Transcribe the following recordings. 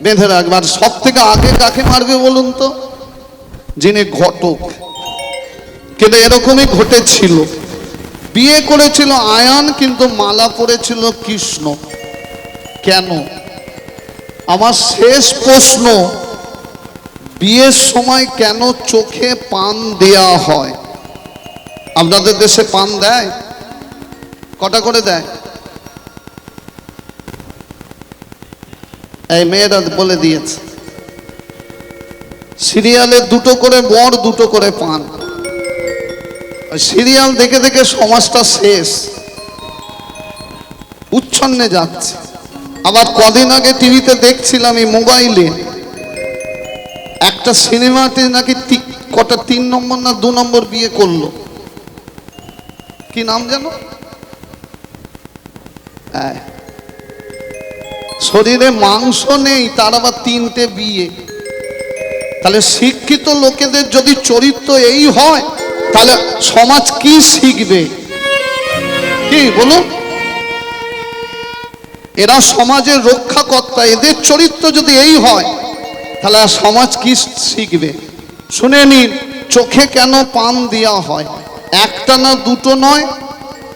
বেঁধে রাখবে। আর সব থেকে আগে কাকে মারবে বলুন তো? যিনি ঘটক। কিন্তু এরকমই ঘটেছিল, বিয়ে করেছিল আয়ান কিন্তু মালা পরেছিল কৃষ্ণ। কেন? আমার শেষ প্রশ্ন, বিয়ের সময় কেন চোখে পান দেয়া হয়? আপনাদের দেশে পান দেয়? কটা করে দেয়? এই মেয়েরা বলে দিয়েছে, সিরিয়ালে 2টো করে বর 2টো করে পান। সিরিয়াল দেখে দেখে সমাজটা শেষ, উচ্ছন্নে যাচ্ছে। আবার কদিন আগে টিভিতে দেখছিলাম, এই মোবাইলে একটা সিনেমাতে নাকি কটা 3 নম্বর না 2 নম্বর বিয়ে করলো। কি নাম জানো? শরীরে মাংস নেই, তার আবার 3টে বিয়ে। তাহলে শিক্ষিত লোকেদের যদি চরিত্র এই হয়, তাহলে সমাজ কি শিখবে? কি বলুন? এরা সমাজের রক্ষাকর্তা, এদের চরিত্র যদি এই হয়, তাহলে সমাজ কি শিখবে? শুনে নিন, চোখে কেন পান দেওয়া হয়। একটা না 2টো নয়,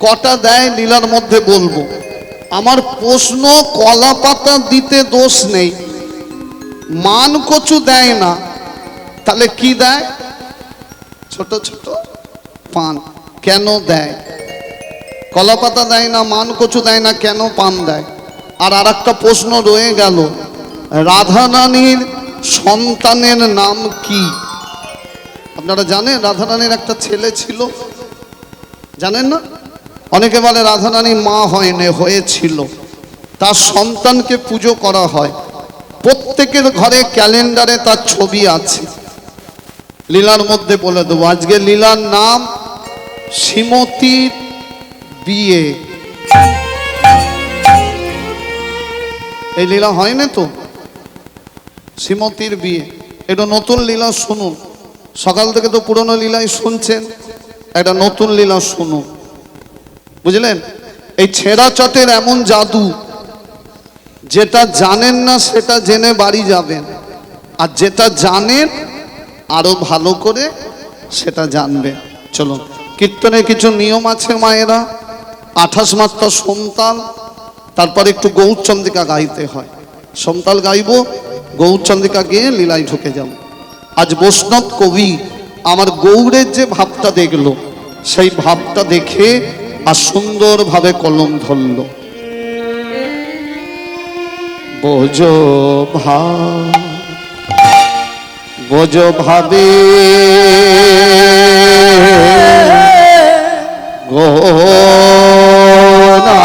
কটা দেয় লীলার মধ্যে বলবো। আমার প্রশ্ন, কলা পাতা দিতে দোষ নেই, মান কচু দেয় না, তাহলে কি দেয়? ছোট ছোট পান। কেন দেয়? কলা পাতা দেয় না, মান কচু দেয় না, কেন পান দেয়? আর আরেকটা প্রশ্ন রয়ে গেল, রাধারানীর সন্তানের নাম কি? আপনারা জানেন রাধারানীর একটা ছেলে ছিল? জানেন না? অনেকে বলে রাধারানী মা হয়নি, হয়েছিল। তার সন্তানকে পুজো করা হয়, প্রত্যেকের ঘরে ক্যালেন্ডারে তার ছবি আছে। লীলার মধ্যে বলে দেবো, আজকে লীলার নাম শ্রীমতীর বিয়ে। এই লীলা হয় না তো, শ্রীমতীর বিয়ে। এটা নতুন লীলা শুনুন, সকাল থেকে তো পুরনো লীলাই শুনছেন, একটা নতুন লীলা শুনুন, বুঝলেন? এই ছেঁড়া চটের এমন জাদু, যেটা জানেন না সেটা জেনে বাড়ি যাবেন, আর যেটা জানেন আরো ভালো করে সেটা জানবে। চলুন, কীর্তনে কিছু নিয়ম আছে মায়েরা। 28 মাত্রা সন্তাল, তারপর একটু গৌরচন্দ্রিকা গাইতে হয়। সন্তাল গাইব, গৌরচন্দ্রিকা গেয়ে লীলায় ঢুকে যাব। আজ বৈষ্ণব কবি আমার গৌরের যে ভাবটা দেখলো, সেই ভাবটা দেখে আর সুন্দরভাবে কলম ধরল। বোঝো বোঝো ভাবে গোনা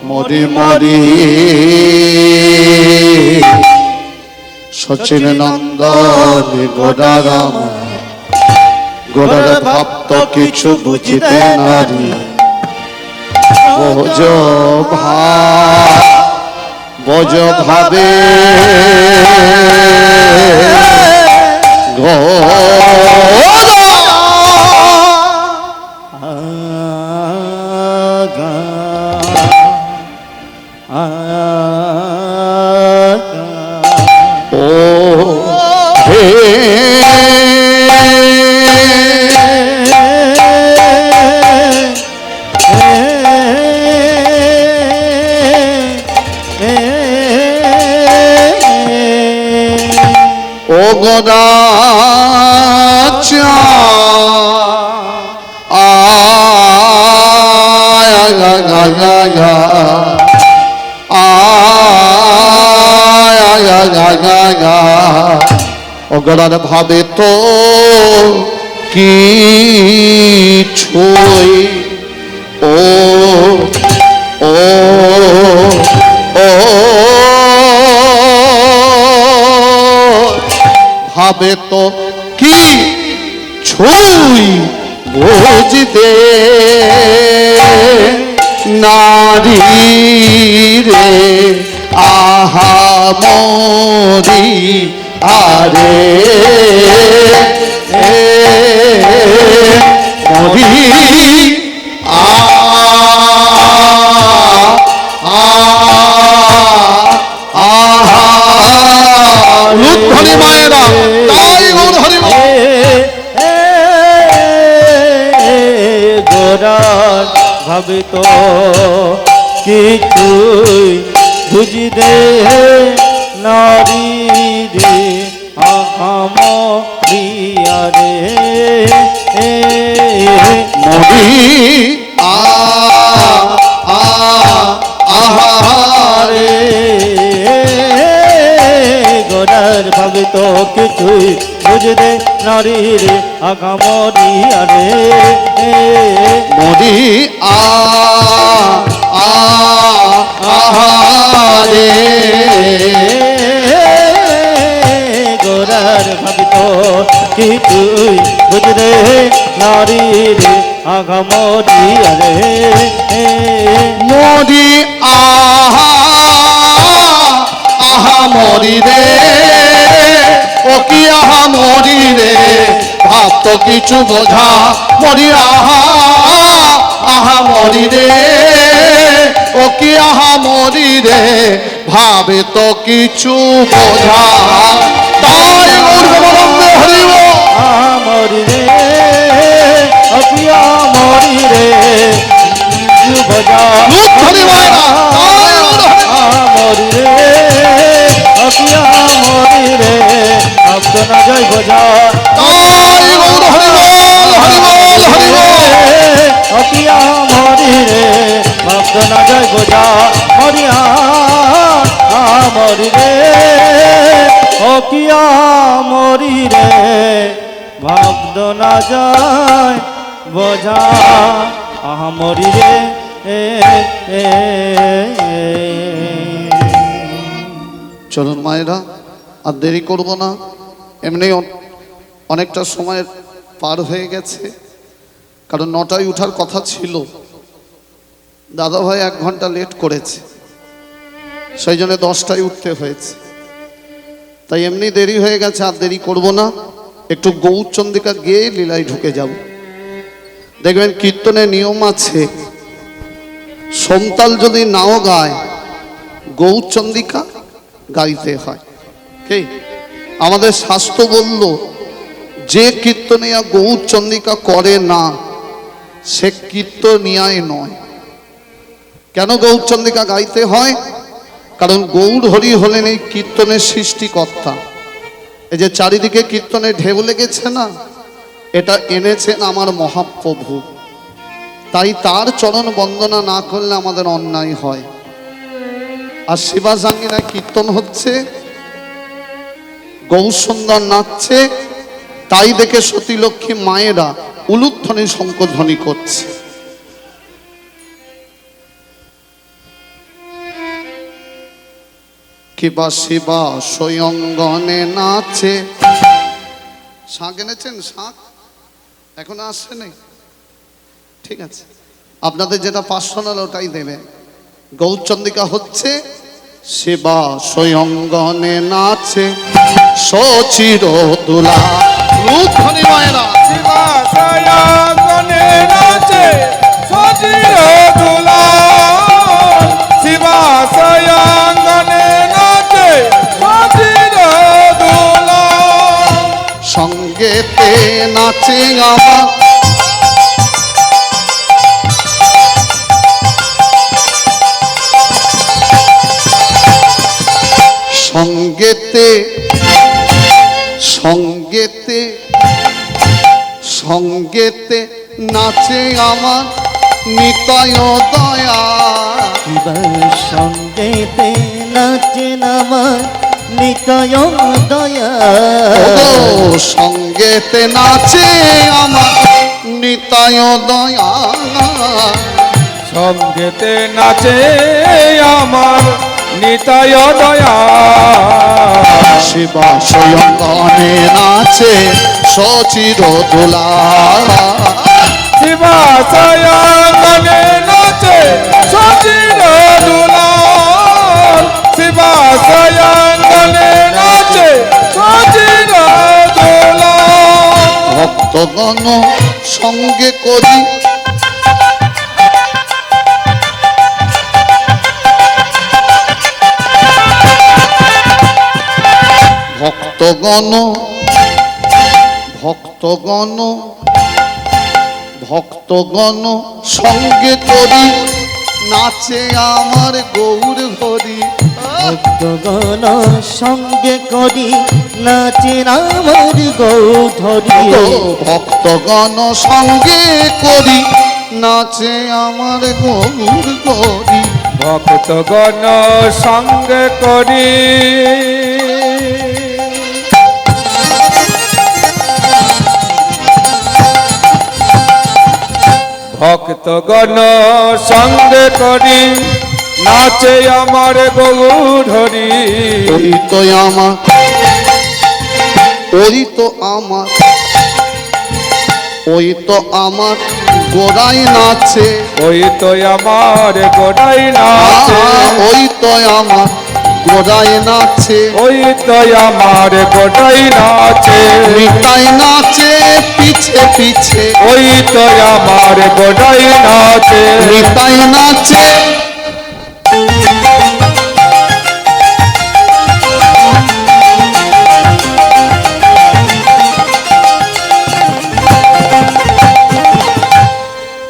মরে মরে সচিন নন্দন গোদারাম, গোদার ভক্ত কিছু বুঝিতে নারী। বোঝ ভাবে গোরাচা অগরার ভাবে তো কিছুই ও ও ও ভাবে তো কি ছুই বুঝতে নারী রে আহা মরি আরে মরি হরি মায়েরা তাই গৌর হরি গোরার ভাবে তো কিছুই বুঝিতে নারী রে আহামরিয়া রে মরি আহারে গোরার ভাবে তো কিছুই বুঝতে নারী রে আহামরিয়া রে মরি আহারে গোরার ভাবে তো কিছুই বুঝতে নারী রে আহামরিয়া রে মরি আহা মরি রে ও কি আহা মরি রে ভাব তো কিছু বোঝা মরি আহা মরি রে ও কি আহা মরি রে ভাবে তো কিছু বোঝা তাই গৌরবন্দে হরিব আমরি রে অপিয়া মরি রে বজা হরি মায়েরা আমরি রে অপিয়া মরি রে আপনা জয় বজা তাই গৌর হরি অপিয়া মরি রে আপনা জয় বজা মরিয়া আমরি রে অপিয়া মরি রে ভাবদ না যায় বোঝা আহামরি রে চলুন মায়েরা আর দেরি করব না এমনি অনেকটা সময় পার হয়ে গেছে কারণ 9টায় উঠার কথা ছিল দাদা ভাই 1 ঘন্টা লেট করেছে সেই জন্য 10টায় উঠতে হয়েছে তাই এমনি দেরি হয়ে গেছে আর দেরি করব না একটু গৌরচন্দ্রিকা গিয়ে লীলায় ঢুকে যাব দেখবেন কীর্তনের নিয়ম আছে সোমতাল যদি নাও গায় গৌরচন্দ্রিকা গাইতে হয় কি আমাদের শাস্ত্র বলল যে কীর্তনিয়া গৌরচন্দ্রিকা করে না সে কীর্তনিয়ায় নয় কেন গৌরচন্দ্রিকা গাইতে হয় কারণ গৌর হরি হলেন এই কীর্তনের সৃষ্টিকর্তা এই যে চারিদিকে কীর্তনে ঢেউ লেগেছে না এটা এনেছেন আমার মহাপ্রভু তাই তার চরণ বন্দনা না করলে আমাদের অন্যায় হয় আর শিবাজাঙ্গিনায় কীর্তন হচ্ছে গৌরসুন্দর নাচছে তাই দেখে সতীলক্ষ্মী মায়েরা উলুধ্বনি শঙ্করধ্বনি করছে কিবা শিবা স্বয়ংগণে নাচে শাঁখ এনেছেন শাঁখ এখন আসছে নেই ঠিক আছে আপনাদের যেটা পার্সোনাল ওটাই দেবে গৌরচন্দ্রিকা হচ্ছে শিবা স্বয়ংগণে নাচে সচির দুলা রূপধনী মায়েরা শিবা স্বয়ংগণে নাচে সচির দুলা শিবা স্বয়ংগণে নাচে সচির দুলা সঙ্গেতে নাচে আমার সঙ্গেতে নাচে আমার নিতাই দয়া শিবার সঙ্গেতে নাচে আমার নিতায় দয়া সঙ্গেতে নাচে আমার নিতাই দয়া সঙ্গেতে নাচে আমার নিতায় দয়া শিবা স্বয়ংগণে নাচে সচির দোলা শিবাশয়ঙ্গনে নাচে সচির দুলাল শিবাশয়ঙ্গনে নাচে সচির দুলাল ভক্তগণ সঙ্গে করি ভক্তগণ ভক্তগণ ভক্তগণ সঙ্গে করি নাচে আমার গৌর হরি ভক্তগণ সঙ্গে করি নাচে আমার গৌধরী ভক্তগণ সঙ্গে করি নাচে আমার গৌর হরি ভক্তগণ সঙ্গে করি ভক্তগণ সঙ্গে করি নাচে আমার গৌর হরি ওই তো আমার ওই তো আমার ওই তো আমার গোড়াই নাচে ওই তো আমার গোড়াই নাচে ওই তো আমার গোড়াই নাচে ওই তো আমার গোড়াই নাচে নিতাই নাচে পিছে পিছে ওই তো আমার গোড়াই নাচে নিতাই নাচে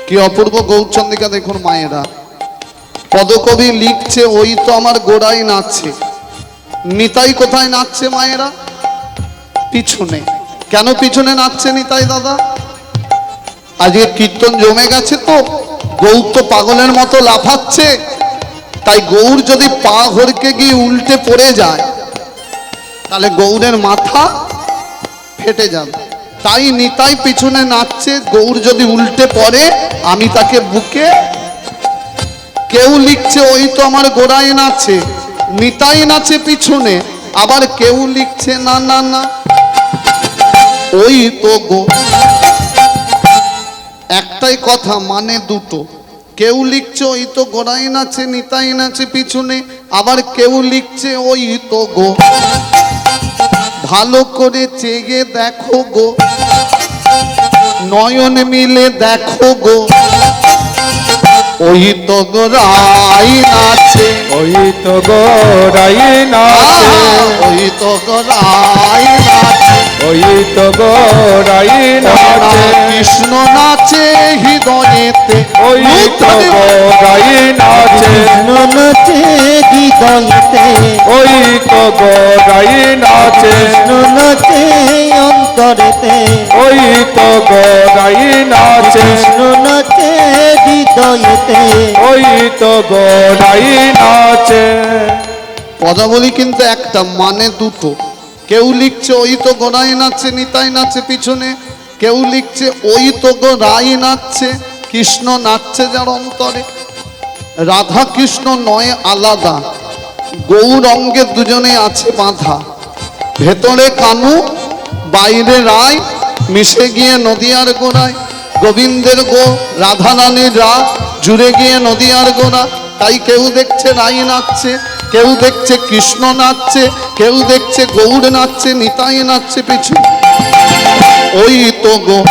কি অপূর্ব গৌরচন্দ্রিকা দেখুন মায়েরা পদকবি লিখছে ওই তো আমার গোড়াই নাচছে নিতাই কোথায় নাচছে মায়েরা পিছনে কেন পিছনে নাচছে নিতাই দাদা আজকে কীর্তন জমে গেছে তো গৌর তো পাগলের মতো লাফাচ্ছে তাই গৌর যদি পা হরকে গিয়ে উল্টে পড়ে যায় তাহলে গৌরের মাথা ফেটে যাবে তাই নিতাই পিছনে নাচছে গৌর যদি উল্টে পড়ে আমি তাকে বুকে কেউ লিখছে ওই তো আমার গোড়ায় নাচে নিতাই নাচে পিছনে আবার কেউ লিখছে না না না ওই তো গো একটাই কথা মানে দুটো কেউ লিখছে ওই তো গোড়াই নাচে নিতাই নাচে পিছনে আবার কেউ লিখছে ওই তো গো ভালো করে চেয়ে দেখো গো নয়ন মিলে দেখো গো ওই তো গোড়াই নাচে ওই তো গোড়াই নাচে ওই তো গোড়াই নাচে ওই তো গোড়াই নাচে কৃষ্ণ নাচে হৃদয়েতে ওই তো গোড়াই নাচে নাচে হৃদয়তে ওই তো গোড়াই নাচে নাচে অন্তরেতে ওই তো গোড়াই নাচে নাচে হৃদয়তে ওই তো গোড়াই নাচে পদাবলী কিন্তু একটা মানে দুটো কেউ লিখছে ওই তো গোড়াই নাচছে নিতাই নাচে পিছনে কেউ লিখছে ওই তো গোড়াই নাচছে কৃষ্ণ নাচছে যার অন্তরে রাধা কৃষ্ণ নয় আলাদা গৌর অঙ্গে দুজনে আছে বাঁধা ভেতরে কানু বাইরে রায় মিশে গিয়ে নদিয়ার গোড়ায় গোবিন্দের গো রাধা রানীর রাত জুড়ে গিয়ে নদিয়ার গোড়া তাই কেউ দেখছে রাই নাচছে কেউ দেখছে কৃষ্ণ নাচছে কেউ দেখছে গৌর নাচছে নিতাই নাচছে পিছু ওই তো গো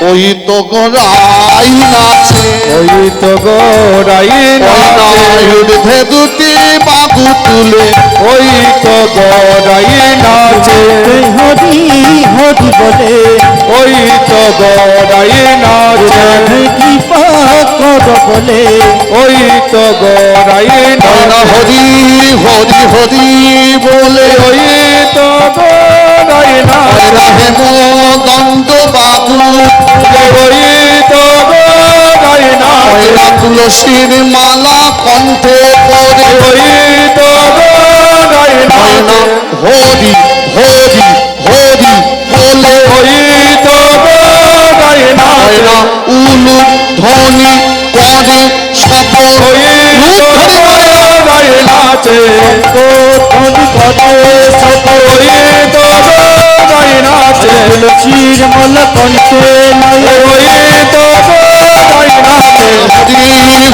ওই তো গো রাই নাচে ওই তো গোড়াই নাচে ঊর্ধ্বে দুটি বাবু তুলে ওই তো গোড়াই নাচে হরি হরি বলে ওই তো গোড়াই নাচে কৃপা কর বলে ওই তো গোড়াই নাচে হরি হরি হরি বলে ওই তো গোড়াই গাই নাচে হেমদন্ত বাবু ওই তো গো গাই নাচে তুলসীর মালা কণ্ঠে পরে ওই তো গো গাই নাচে হরি হরি হরি বলে ওই তো গো গাই নাচে উলু ধ্বনি করে সব ওই তো গো গাই নাচে ধনি করে সব ওই তো গো গাই নাচে তুলসীর মালা কণ্ঠে লয়ে ওই তো গো গাই নাচে হরি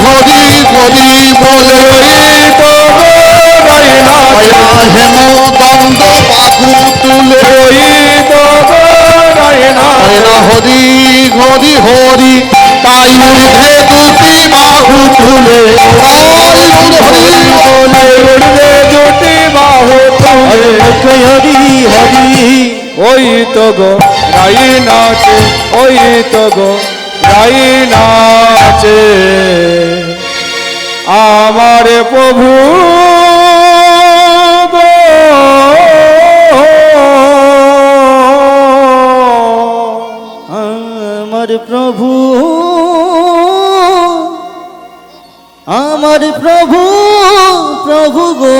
হরি হরি বলে ওই তো গো গাই নাচে হেমদন্ত বাবু তুলে ওই তো গো গাই নাচে হরি হরি হরি তাই উঠে দুটি বাহু তুলে হরি বলে উঠবে দুটি বাহু তুলে হরি হরি ওই তো গো গাই নাচে ওই তো গো গাই নাচে আমার প্রভু গো আমার প্রভু আমার প্রভু প্রভু গো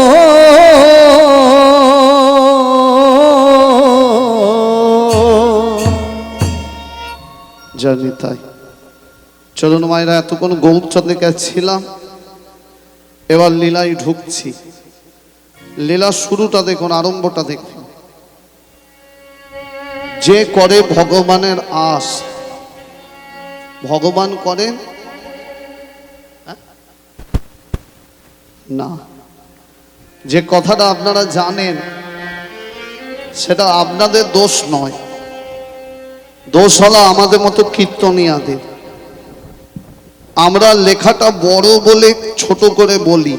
জানি তাই চলুন মায়েরা এতক্ষণ গৌরচন্দ্রের কাছে ছিলাম, এবার লীলায় ঢুকছি। লীলার শুরুটা দেখুন, আরম্ভটা দেখুন। যে করে ভগবানের আস, ভগবান করেন না। যে কথাটা আপনারা জানেন সেটা আপনাদের দোষ নয়, দোষ হলো আমাদের মতো কীর্তনিয়াদের। আমরা লেখাটা বড় বলে ছোট করে বলি।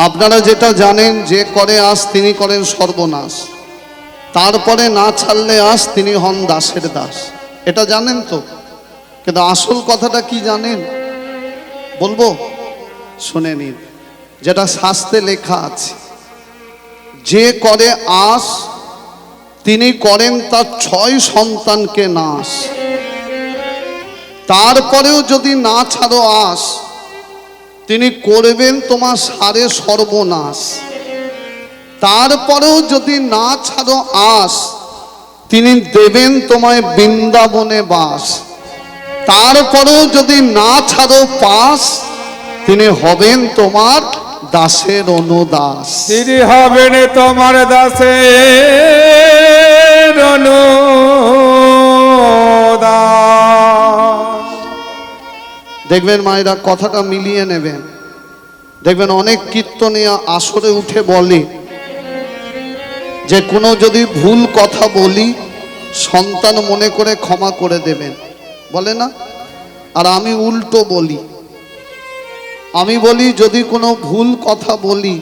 আপনারা যেটা জানেন, যে করে আস তিনি করেন সর্বনাশ, তারপরে না ছাড়লে আস তিনি হন দাসের দাস। এটা জানেন তো, কিন্তু আসল কথাটা কি জানেন বলবো, শুনে নিন। যেটা শাস্ত্রে লেখা আছে, যে করে আস তিনি করেন তার 6 সন্তানকে নাশ। তারপরেও যদি না ছাড়ো আস, তিনি করবেন তোমার সারে সর্বনাশ। তারপরেও যদি না ছাড়ো আস, তিনি দেবেন তোমায় বৃন্দাবনে বাস। তারপরেও যদি না ছাড়ো পাস, তিনি হবেন তোমার দাসের অনুদাস। তিনি হবেন তোমার দাসের অনুদাস। দেখবেন মায়েরা, কথাটা মিলিয়ে নেবেন। দেখবেন অনেক কীর্তনিয়া আসরে উঠে বলে যে কোনো যদি ভুল কথা বলি সন্তান মনে করে ক্ষমা করে দেবেন, বলে না? আর আমি উল্টো বলি, আমি বলি যদি কোনো ভুল কথা বলি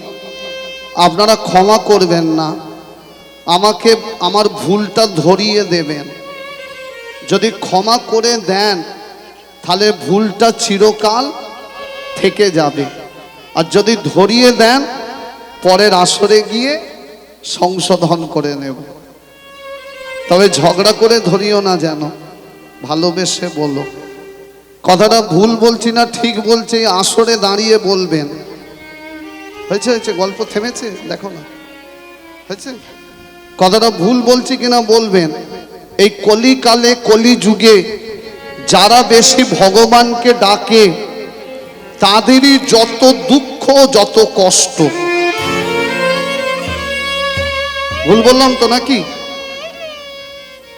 আপনারা ক্ষমা করবেন না, আমাকে আমার ভুলটা ধরিয়ে দেবেন। যদি ক্ষমা করে দেন তাহলে ভুলটা চিরকাল থেকে যাবে, আর যদি ধরিয়ে দেন পরের আসরে গিয়ে সংশোধন করে নেব। তবে ঝগড়া করে ধরিও না, যেন ভালোবেসে বলো। কথাটা ভুল বলছি না ঠিক বলছি, এই আসরে দাঁড়িয়ে বলবেন। হয়েছে হয়েছে, গল্প থেমেছে, দেখো না হয়েছে। কথাটা ভুল বলছি কিনা বলবেন। এই কলিকালে কলি যুগে যারা বেশি ভগবানকে ডাকে তাদেরই যত দুঃখ যত কষ্ট। ভুল বললাম তো নাকি?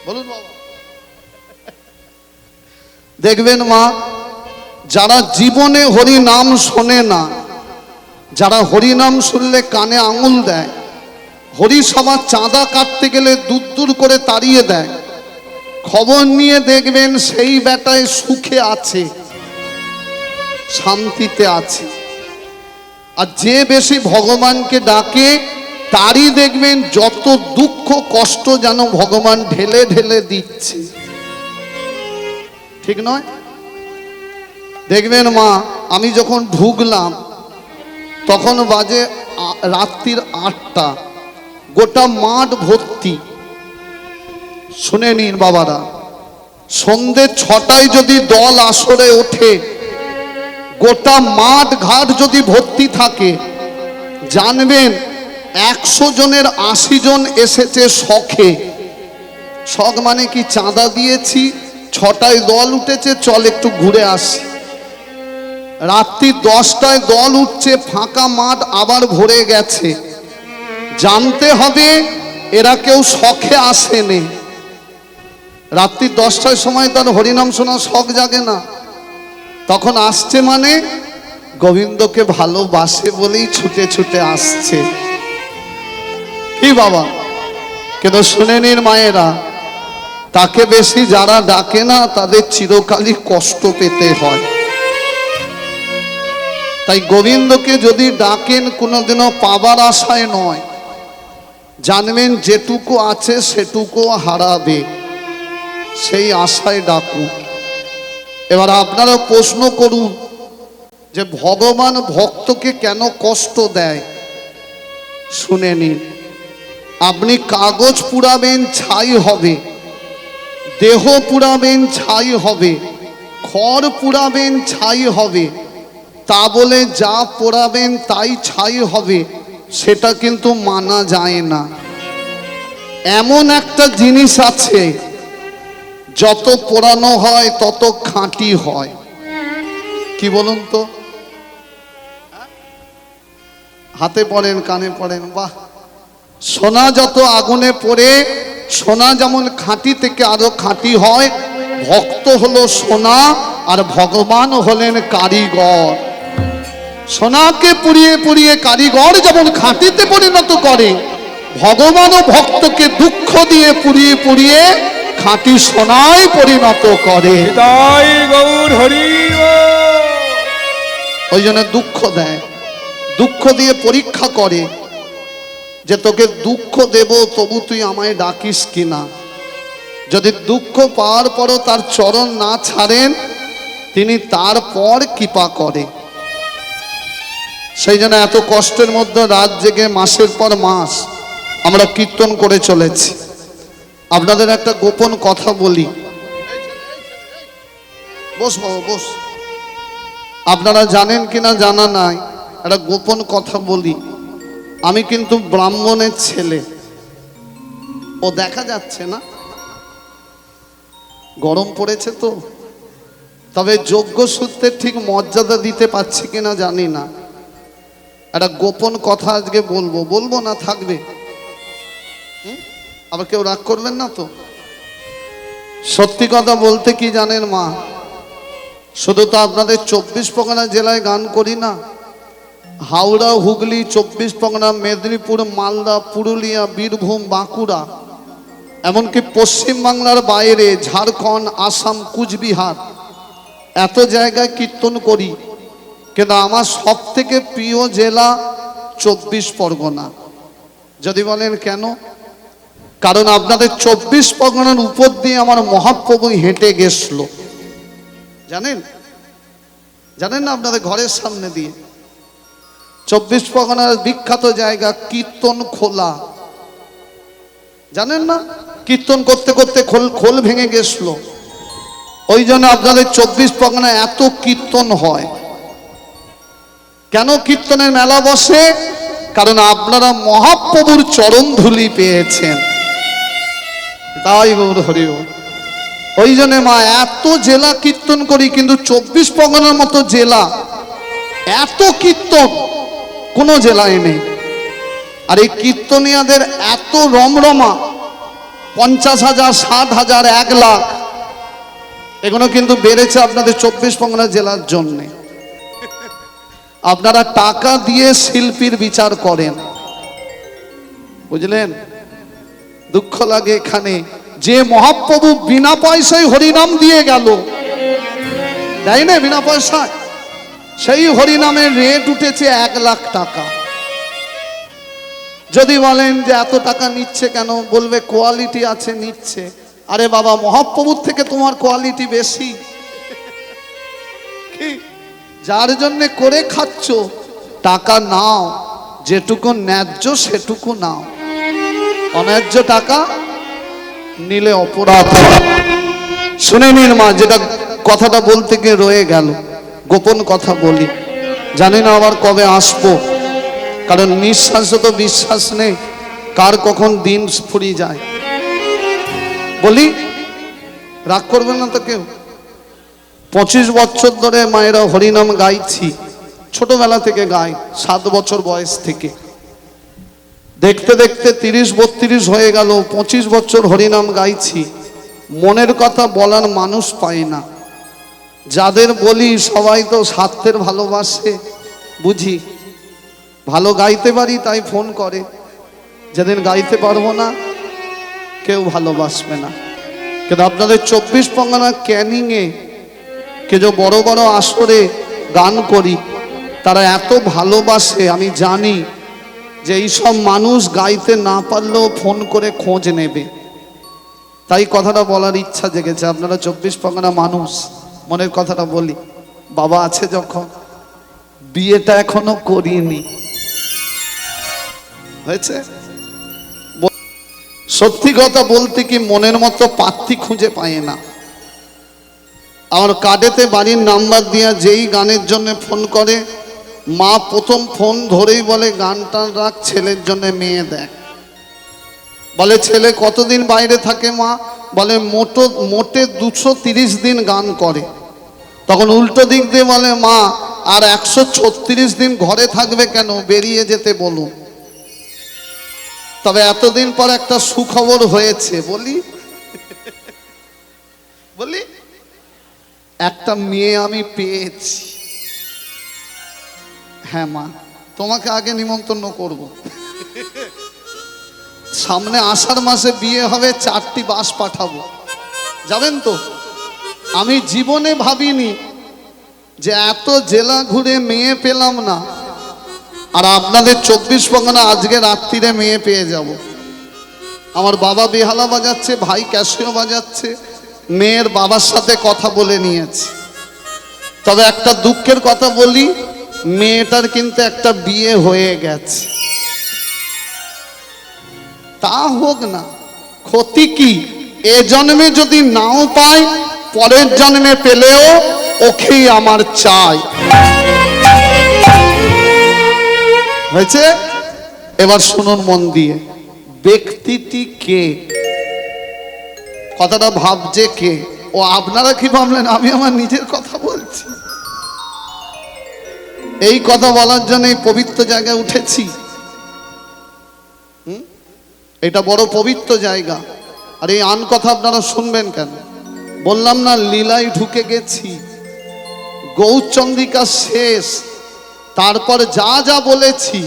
বলুন বাবা। দেখবেন মা, যারা জীবনে হরি নাম শোনে না, যারা হরি নাম শুনলে কানে আঙুল দেয়, হরি সভা চাঁদা কাটতে গেলে দূর দূর করে তাড়িয়ে দেয়, খবর নিয়ে দেখবেন সেই বেটায় সুখে আছে, শান্তিতে আছে। আর যে বেশি ভগবানকে ডাকে তারই দেখবেন যত দুঃখ কষ্ট যেন ভগবান ঢেলে ঢেলে দিচ্ছে, ঠিক নয়? দেখবেন মা, আমি যখন ঢুকলাম তখন বাজে রাত্রির 8টা, গোটা মাঠ ভর্তি। শুনে নিন বাবারা, সন্ধ্যে 6টায় যদি দল আসরে ওঠে, গোটা মাঠ ঘাট যদি ভর্তি থাকে, জানবেন 100 জনের 80 জন এসেছে শখে। শখ মানে কি, চাঁদা দিয়েছি, 6টায় দল উঠেছে, চল একটু ঘুরে আসি। রাত্রি 10টায় দল উঠছে, ফাঁকা মাঠ আবার ভরে গেছে। জানতে হবে এরা কেউ শখে আসেনি। রাত্রি 10টার সময় তার হরিনাম শোনা শখ জাগে না, তখন আসছে মানে গোবিন্দকে ভালোবাসে বলেই ছুটে ছুটে আসছে। কি বাবা, কিন্তু শুনে নিন মায়েরা, তাকে বেশি যারা ডাকে না তাদের চিরকালই কষ্ট পেতে হয়। তাই গোবিন্দকে যদি ডাকেন কোনোদিনও পাবার আশায় নয়, জানবেন যেটুকু আছে সেটুকু হারাবে, সেই আশায় ডাকুন। এবার আপনারা প্রশ্ন করুন যে ভগবান ভক্তকে কেন কষ্ট দেয়। শুনে নিন, আপনি কাগজ পুড়াবেন ছাই হবে, দেহ পুড়াবেন ছাই হবে, খড় পুড়াবেন ছাই হবে, তা বলে যা পোড়াবেন তাই ছাই হবে, সেটা কিন্তু মানা যায় না। এমন একটা জিনিস আছে, যত পোড়ানো হয় তত খাঁটি হয়। কি বলুন তো? হাতে পড়েন, কানে পড়েন, বাহ। সোনা যত আগুনে পড়ে, সোনা যেমন খাঁটি থেকে আরো খাঁটি হয়, ভক্ত হলো সোনা আর ভগবান হলেন কারিগর। সোনাকে পুড়িয়ে পুড়িয়ে কারিগর যেমন খাঁটিতে পরিণত করে, ভগবানও ভক্তকে দুঃখ দিয়ে পুড়িয়ে পুড়িয়ে খাঁটি সোনায় পরিণত করে। তাই গৌর হরি বল। ওই জন্য দুঃখ দেয়, দুঃখ দিয়ে পরীক্ষা করে যে তোকে দুঃখ দেব তবু তুই আমায় ডাকিস কিনা। যদি দুঃখ পাওয়ার পরও তার চরণ না ছাড়েন, তিনি তারপর কৃপা করে। সেই জন্য এত কষ্টের মধ্যে রাত জেগে মাসের পর মাস আমরা কীর্তন করে চলেছি। আপনাদের একটা গোপন কথা বলি, বস বাবা বস। আপনারা জানেন কিনা জানা নাই, একটা গোপন কথা বলি। আমি কিন্তু ব্রাহ্মণের ছেলে। ও দেখা যাচ্ছে না, গরম পড়েছে তো, তবে যোগ্য সূত্রে ঠিক মর্যাদা দিতে পারছি কিনা জানি না। একটা গোপন কথা আজকে বলবো, বলবো না থাকবে? আবার কেউ রাগ করবেন না তো? সত্যি কথা বলতে কি জানেন মা, শুধু তো আপনাদের 24 পরগনা জেলায় গান করি না, হাওড়া, হুগলি, 24 পরগনা, মেদিনীপুর, মালদা, পুরুলিয়া, বীরভূম, বাঁকুড়া, এমনকি পশ্চিমবাংলার বাইরে ঝাড়খণ্ড, আসাম, কুচবিহার, এত জায়গায় কীর্তন করি। কিন্তু আমার সব থেকে প্রিয় জেলা 24 পরগনা। যদি বলেন কেন, কারণ আপনাদের 24 পরগনার উপর দিয়ে আমার মহাপ্রভু হেঁটে গেছিল। জানেন? জানেন না? আপনাদের ঘরের সামনে দিয়ে 24 পরগনার বিখ্যাত জায়গা কীর্তন খোলা। জানেন না? কীর্তন করতে করতে খোল ভেঙে গেছিল। ওই জন্য আপনাদের 24 পরগনায় এত কীর্তন হয়। কেন কীর্তনের মেলা বসে? কারণ আপনারা মহাপ্রভুর চরণ ধুলি পেয়েছেন। তাই গৌর হরি বল। ওই জন্য মা এত জেলা কীর্তন করি, কিন্তু 24 পরগনার মতো জেলা এত কীর্তন কোন জেলায় নেই। আর এই কীর্তনিয়াদের এত রমরমা, 50,000, 60,000, 1 লাখ, এগুলো কিন্তু বেড়েছে আপনাদের 24 পরগনা জেলার জন্য। আপনারা টাকা দিয়ে শিল্পীর বিচার করেন, বুঝলেন? দুঃখ লাগে এখানে যে মহাপ্রভু বিনা পয়সায় হরিনাম দিয়ে গেল, তাই না? বিনা পয়সায় সেই হরিনামের রেট উঠেছে 1 লাখ টাকা। যদি বলেন যে এত টাকা নিচ্ছে কেন, বলবে কোয়ালিটি আছে নিচ্ছে। আরে বাবা, মহাপ্রভুর থেকে তোমার কোয়ালিটি বেশি। কি যার জন্য করে খাচ্ছ, টাকা নাও, যেটুকু ন্যায্য সেটুকু নাও। অন্যায্য টাকা নিলে অপরাধ হয়। শুনে নিন মা, যেটা কথাটা বলতে গিয়ে রয়ে গেল, গোপন কথা বলি, জানি না আবার কবে আসবো, কারণ নিঃশ্বাসে তো বিশ্বাস নেই, কার কখন দিন ফুরিয়ে যায়। বলি, রাগ করবেন না তো কেউ। 25 বছর ধরে মায়েরা হরিনাম গাইছি, ছোটবেলা থেকে গাই, 7 বছর বয়স থেকে। দেখতে দেখতে 30-32 হয়ে গেল, 25 বছর হরিনাম গাইছি, মনের কথা বলার মানুষ পাই না। যাদের বলি সবাই তো স্বার্থের ভালোবাসে, বুঝি ভালো গাইতে পারি তাই ফোন করে, যেদিন গাইতে পারবো না কেউ ভালোবাসবে না। কিন্তু আপনাদের 24 পরগনা ক্যানিংয়ে কে যে বড় বড় আসরে গান করি, তারা এত ভালোবাসে, আমি জানি যে এইসব মানুষ গাইতে না পারলেও ফোন করে খোঁজ নেবে। তাই কথাটা বলার ইচ্ছা জেগেছে। আপনারা 24 পরগনা মানুষ, মনের কথাটা বলি। বাবা আছে যখন, বিয়েটা এখনো করিনি, হয়েছে। সত্যি কথা বলতে কি, মনের মতো প্রার্থী খুঁজে পায় না। আমার কার্ডেতে বাড়ির নাম্বার দিয়া যেই গানের জন্য ফোন করে, মা প্রথম ফোন ধরেই বলে গানটা রাখ, ছেলের জন্য মেয়ে দেখ। বলে ছেলে কতদিন বাইরে থাকে মা? বলে মোটে 230 দিন গান করে। তখন উল্টো দিক দিয়ে বলে মা আর 136 দিন ঘরে থাকবে কেন, বেরিয়ে যেতে বলুন। তবে এতদিন পর একটা সুখবর হয়েছে, বলি বলি একটা মেয়ে আমি পেয়েছি। হ্যাঁ মা, তোমাকে আগে নিমন্ত্রণ করব। সামনে আষাঢ় মাসে বিয়ে হবে, 4টি বাস পাঠাবো, যাবেন তো? আমি জীবনে ভাবিনি যে এত জেলা ঘুরে মেয়ে পেলাম না, আর আপনাদের 24 পরগনা আজকে রাত্রিরে মেয়ে পেয়ে যাব। আমার বাবা বেহালা বাজাচ্ছে, ভাই ক্যাশিও বাজাচ্ছে, মেয়ের বাবার সাথে কথা বলে নিয়েছে। তবে একটা দুঃখের কথা বলি, মেয়েটার কিন্তু একটা বিয়ে হয়ে গেছে। তা হোক না, ক্ষতি কি? এ জন্মে যদি নাও পাই, পরের জন্মে পেলেও ওকেই আমার চাই। হয়েছে? এবার শুনুন মন দিয়ে, ব্যক্তিটি কে, কথাটা ভাবছে কে। ও আপনারা কি ভাবলেন আমি আমার নিজের কথা বলছি? এই কথা বলার জন্য এই পবিত্র জায়গায় উঠেছি। এটা বড় পবিত্র জায়গা। আর এই আন কথা আপনারা শুনবেন কেন? বললাম না লীলায় ঢুকে গেছি, গৌরচন্দ্রিকা শেষ। তারপর যা যা বলেছি,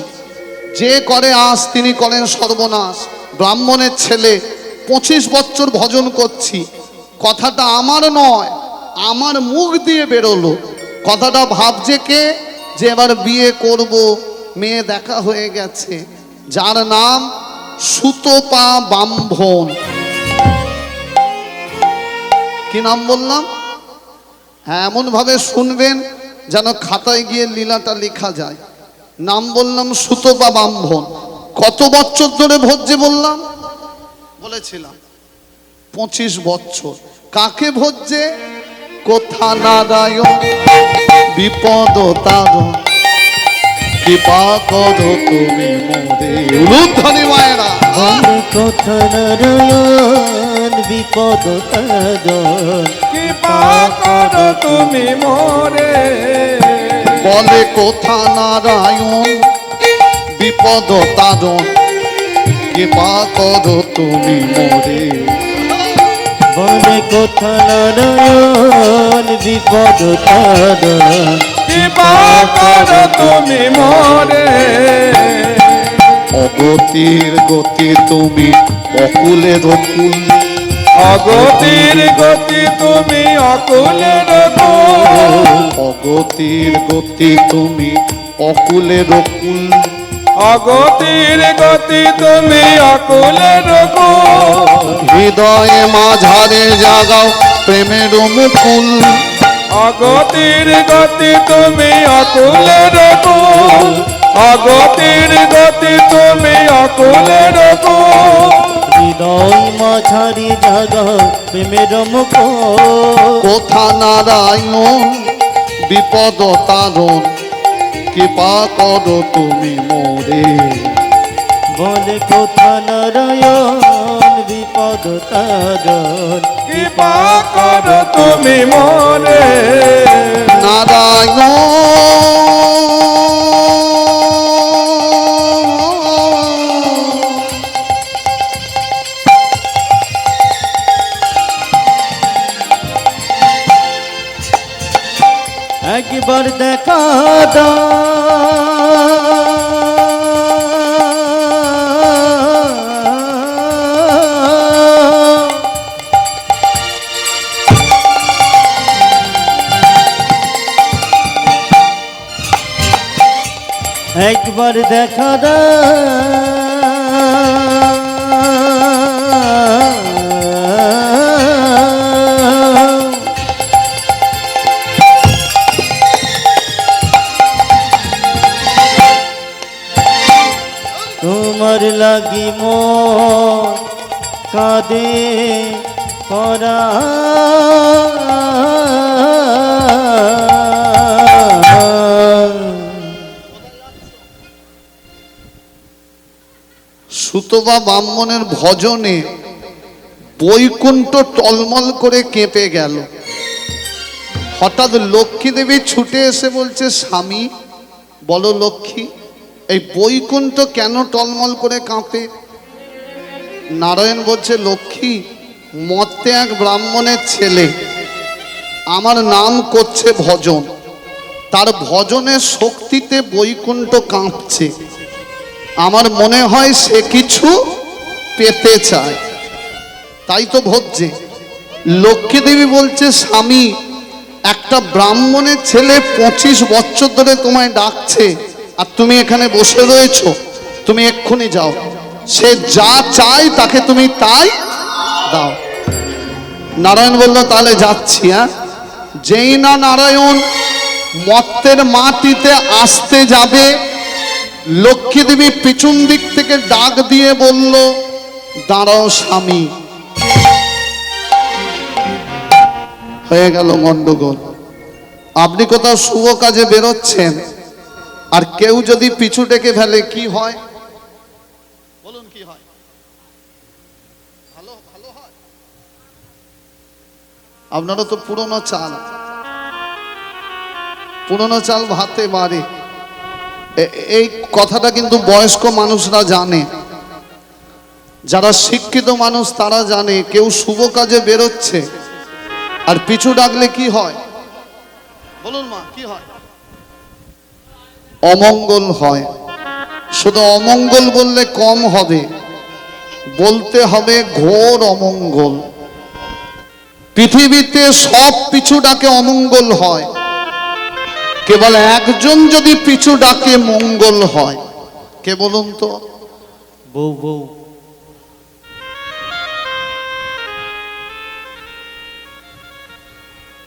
যে করে আস তিনি করেন সর্বনাশ। ব্রাহ্মণের ছেলে, 25 বছর ভজন করছি, কথাটা আমার নয়, আমার মুখ দিয়ে বেরোলো। কথাটা ভাবছে কে? যে এবার বিয়ে করব, মেয়ে দেখা হয়ে গেছে, যার নাম সুতপা ব্রাহ্মণ। কি নাম বললাম? হ্যাঁ, এমন ভাবে শুনবেন যেন খাতায় গিয়ে লীলাটা লেখা যায়। নাম বললাম সুতপা ব্রাহ্মণ। কত বছর ধরে ভোজ্যে বললাম? বলেছিলাম 25 বছর। কাকে ভোজ্যে? কোথা নারায়ণ বিপদ তারণ, কৃপা করো তুমি মোরে। উলুধ্বনি মায়েরা, কোথা নারায়ণ বিপদ তারণ, কৃপা করো তুমি মোরে। বলে কোথা নারায়ণ বিপদ তারণ, কৃপা করো তুমি মোরে। বলে কোথা নারায়ণ বিপদ তারণ, কৃপা করো তুমি মোরে। অগতির গতি তুমি অকুলের অকুল, অগতির গতি তুমি অকুলের অকুল। অগতির গতি তুমি অকুলের অকুল। অগতির গতি তুমি অকুলের অকুল। হৃদয়ে মাঝারে জাগাও প্রেমের মুকুল। অগতির গতি তুমি অকুলের অকুল। আগতির গতি তুমি অকুলের গুণ। হৃদয় মাঝারি জাগা প্রেমের মুখ, কোথা নারায়ণ বিপদ তারণ, কৃপা করো তুমি মোরে। বলে কোথা নারায়ণ বিপদ তারণ, কৃপা করো তুমি মনে। নারায়ণ একবার দেখা দাও, একবার দেখা দাও, তোমার লাগি মন কাঁদে পরা, সুতবা ব্রাহ্মণের ভজনে বৈকুণ্ঠ টলমল করে কেঁপে গেল। হঠাৎ লক্ষ্মী দেবী ছুটে এসে বলছে, স্বামী বলো লক্ষ্মী, এই বৈকুণ্ঠ কেন টলমল করে কাঁপে? নারায়ণ বলছে, লক্ষ্মী, মর্তে এক ব্রাহ্মণের ছেলে আমার নাম করছে ভজন, তার ভজনের শক্তিতে বৈকুণ্ঠ কাঁপছে। আমার মনে হয় সে কিছু পেতে চায়, তাই তো ভজছে। লক্ষ্মী দেবী বলছে, স্বামী, একটা ব্রাহ্মণের ছেলে 25 বছর ধরে তোমায় ডাকছে, আর তুমি এখানে বসে রয়েছো। তুমি এক্ষুনি যাও, সে যা চায় তাকে তুমি তাই দাও। নারায়ণ বলল, তাহলে যাচ্ছি। যেই না নারায়ণ মর্তের মাটিতে আসতে যাবে, লক্ষ্মী দেবী পিছন দিক থেকে ডাক দিয়ে বলল, দাঁড়াও স্বামী। হয়ে গেল গন্ডগোল। আপনি কোথাও শুভ কাজে বেরোচ্ছেন, আর কেউ যদি পিছু ডেকে ফেলে, কি হয় বলুন? কি হয়? ভালো ভালো হয়? আপনারা তো পুরনো চাল ভাতে বাড়ে, এই কথাটা কিন্তু বয়স্ক মানুষরা জানে, যারা শিক্ষিত মানুষ তারা জানে। কেউ শুভ কাজে বেরোচ্ছে আর পিছু ডাকলে কি হয় বলুন মা? কি হয়? অমঙ্গল হয়। শুধু অমঙ্গল বললে কম হবে, বলতে হবে ঘোর অমঙ্গল। পৃথিবীতে সব পিছু ডাকে অমঙ্গল হয়, কেবল একজন যদি পিছু ডাকে মঙ্গল হয়। কে বলুন তো? বউ বউ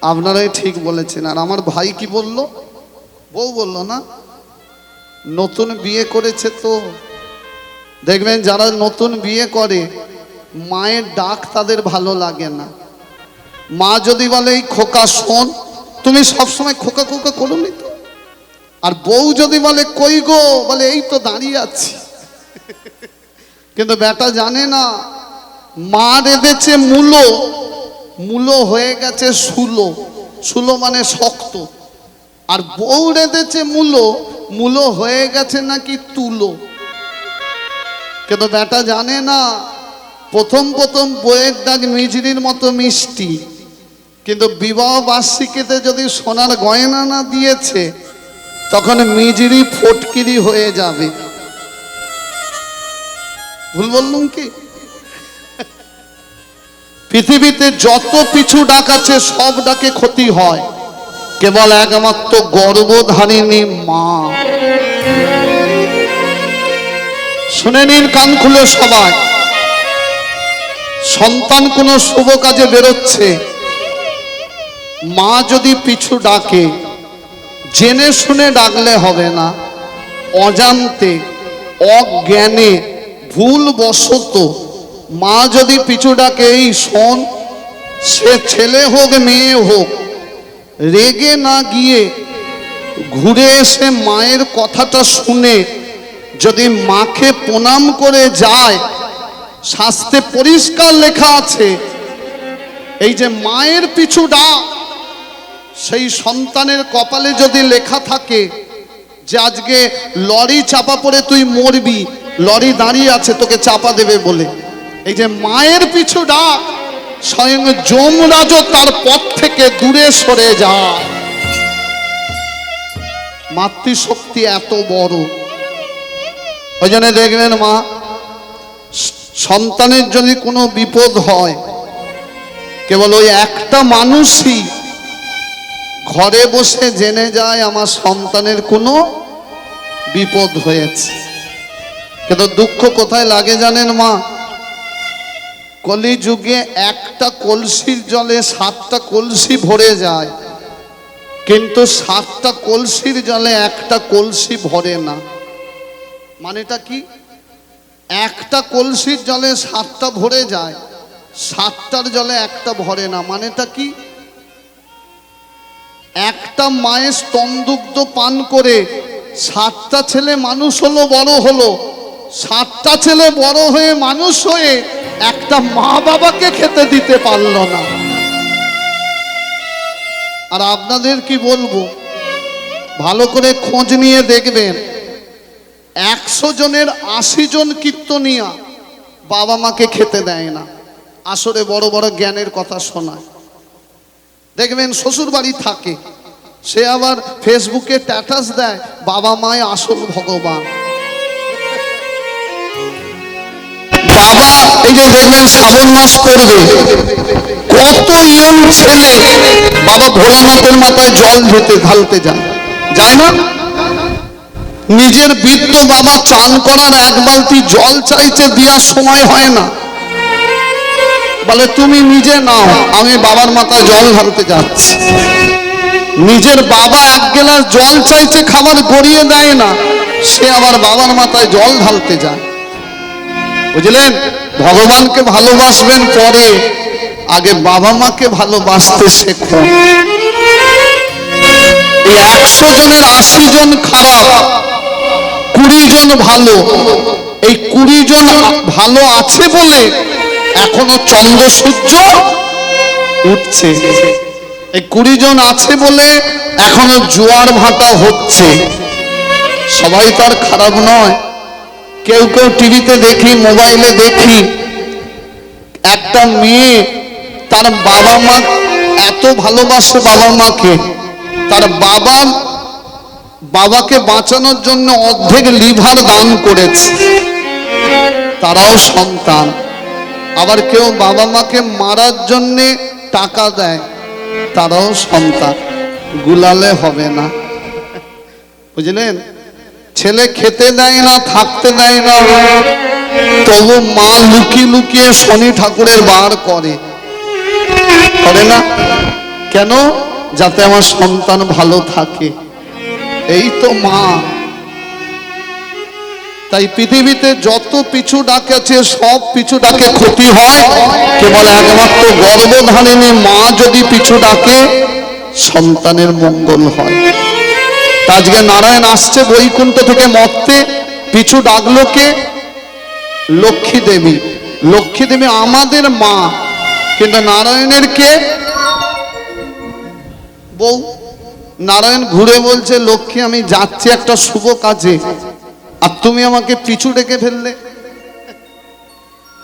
আপনারাই ঠিক বলেছেন। আর আমার ভাই কি বলল? বউ বলল না? নতুন বিয়ে করেছে তো দেখবেন, যারা নতুন বিয়ে করে মায়ের ডাক তাদের ভালো লাগে না। মা যদি বলে, এই খোকা শোন, তুমি সবসময় খোকা খোকা করোনি তো। আর বউ যদি বলে, কই গো, বলে এই তো দাঁড়িয়ে আছি। কিন্তু বেটা জানে না, মা রেঁধেছে মূলো, মূলো হয়ে গেছে শুলো, শুলো মানে শক্ত। আর বউ রেঁধেছে মূলো, মূলো হয়ে গেছে নাকি তুলো। কিন্তু বেটা জানে না, প্রথম প্রথম বইয়ের ডাক মিজরির মতো মিষ্টি, কিন্তু বিবাহ বার্ষিকীতে যদি সোনার গয়না না দিয়েছে, তখন মিজরি ফটকিরি হয়ে যাবে। ভুল বললুম কি? পৃথিবীতে যত পিছু ডাক আছে সব ডাকে ক্ষতি হয়, কেবল একমাত্র গর্ভধারিণী মা। শুনে নিন কান খুলে সবাই, সন্তান কোনো শুভ কাজে বেরোচ্ছে, মা যদি পিছু ডাকে, জেনে শুনে ডাকলে হবে না। অজান্তে অজ্ঞানে ভুলবশত মা যদি পিছু ডাকে, এই শোন, সে ছেলে হোক মেয়ে হোক, রেগে না গিয়ে ঘুরে এসে মায়ের কথাটা শুনে যদি মাকে প্রণাম করে যায়, শাস্ত্রে পরিষ্কার লেখা আছে এই যে মায়ের পিছু ডাক, সেই সন্তানের কপালে যদি লেখা থাকে যে আজকে লরি চাপা পড়ে তুই মরবি, লরি দাঁড়িয়ে আছে তোকে চাপা দেবে বলে, এই যে মায়ের পিছু ডাক, স্বয়ং যমরাজও তার পথ থেকে দূরে সরে যায়। মাতৃশক্তি এত বড়। ওই জন্য দেখবেন মা, সন্তানের যদি কোনো বিপদ হয়, কেবল ওই একটা মানুষই ঘরে বসে জেনে যায় আমার সন্তানের কোনো বিপদ হয়েছে। কিন্তু দুঃখ কোথায় লাগে জানেন মা? কলিযুগে একটা কলসির জলে 7টা কলসি ভরে যায়, কিন্তু 7টা কলসির জলে একটা কলসি ভরে না। মানেটা কি? একটা কলসির জলে 7টা ভরে যায়, 7টার জলে একটা ভরে না। মানেটা কি? একটা মায়ের স্তনদুগ্ধ পান করে 7টা ছেলে মানুষ হলো, বড় হলো, 7টা ছেলে বড় হয়ে মানুষ হয়ে একটা মা বাবাকে খেতে দিতে পারলো না। আর আপনাদের কি বলবো, ভালো করে খোঁজ নিয়ে দেখবেন, 100 জনের 80 জন কীর্তনিয়া বাবা মাকে খেতে দেয় না, আসরে বড় বড় জ্ঞানের কথা শোনায়। দেখবেন শ্বশুর বাড়ি থাকে, সে আবার ফেসবুকে স্ট্যাটাস দেয় বাবা মাই আসল ভগবান। বাবা, এই যে দেখবেন শ্রাবণ মাস করবে, কত ইয়ং ছেলে বাবা ভোলানাথের মাথায় জল ঢালতে যায়, যায় না? নিজের বৃদ্ধ বাবা চান করার 1 বালতি জল চাইছে, দেওয়ার সময় হয় না, বলে তুমি নিজে নাও, আমি বাবার মাথায় জল ঢালতে যাচ্ছি। নিজের বাবা 1 গ্লাস জল চাইছে, খাবার গড়িয়ে দেয় না, সে আবার বাবার মাথায় জল ঢালতে যায়। বুঝলেন? ভগবানকে ভালোবাসবেন পরে, আগে বাবা মাকে ভালোবাসতে শেখো। এই 100 জনের 80 জন খারাপ, 20 জন ভালো। এই 20 জন ভালো আছে বলে এখনো চন্দ্র সূর্য উঠছে। এই 20 জন আছে বলে এখনো জোয়ার ভাটা হচ্ছে। সবাই তো আর খারাপ নয়। কেউ কেউ টিভিতে দেখি, মোবাইলে দেখি, একটা মেয়ে তার বাবা মা এত ভালোবাসে বাবা মাকে, তার বাবাকে বাঁচানোর জন্য অর্ধেক লিভার দান করেছে, তারাও সন্তান। আবার কেউ বাবা মাকে মারার জন্যে টাকা দেয়, তারাও সন্তান। গুলালে হবে না, বুঝলেন? ছেলে খেতে দেয় না, থাকতে দেয় না, তবু মা লুকিয়ে লুকিয়ে শনি ঠাকুরের বার করে না? কেন? যাতে আমার সন্তান ভালো থাকে। এই তো মা। তাই পৃথিবীতে যত পিছু ডাক আছে, সব পিছু ডাকে ক্ষতি হয়, কেবল একমাত্র গর্ভধারিণী মা যদি পিছু ডাকে, সন্তানের মঙ্গল হয়। আজকে নারায়ণ আসছে বৈকুণ্ঠ থেকে মর্তে, পিছু ডাকলো কে? লক্ষ্মী দেবী। লক্ষ্মী দেবী আমাদের মা, কিন্তু নারায়ণের কে? বউ। নারায়ণ ঘুরে বলছে, লক্ষ্মী আমি যাচ্ছি একটা শুভ কাজে, আর তুমি আমাকে পিছু ডেকে ফেললে।